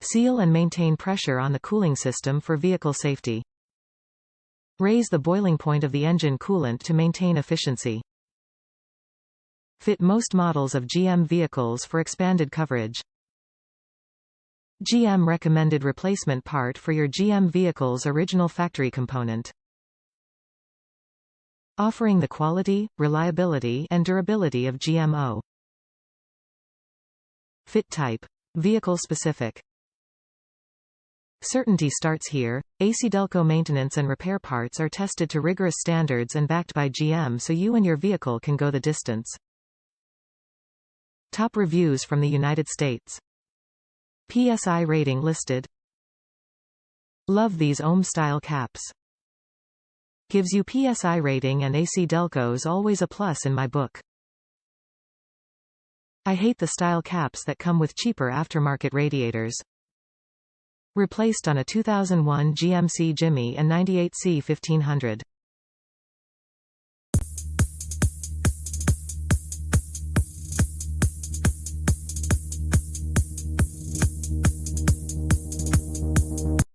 Seal and maintain pressure on the cooling system for vehicle safety. Raise the boiling point of the engine coolant to maintain efficiency. Fit most models of GM vehicles for expanded coverage. GM recommended replacement part for your GM vehicle's original factory component. Offering the quality, reliability, and durability of GMO. Fit type. Vehicle specific. Certainty starts here. ACDelco maintenance and repair parts are tested to rigorous standards and backed by GM so you and your vehicle can go the distance. Top reviews from the United States. P.S.I rating listed. Love these ohm-style caps. Gives you P.S.I rating, and ACDelco's always a plus in my book. I hate the style caps that come with cheaper aftermarket radiators. Replaced on a 2001 GMC Jimmy and 98C 1500.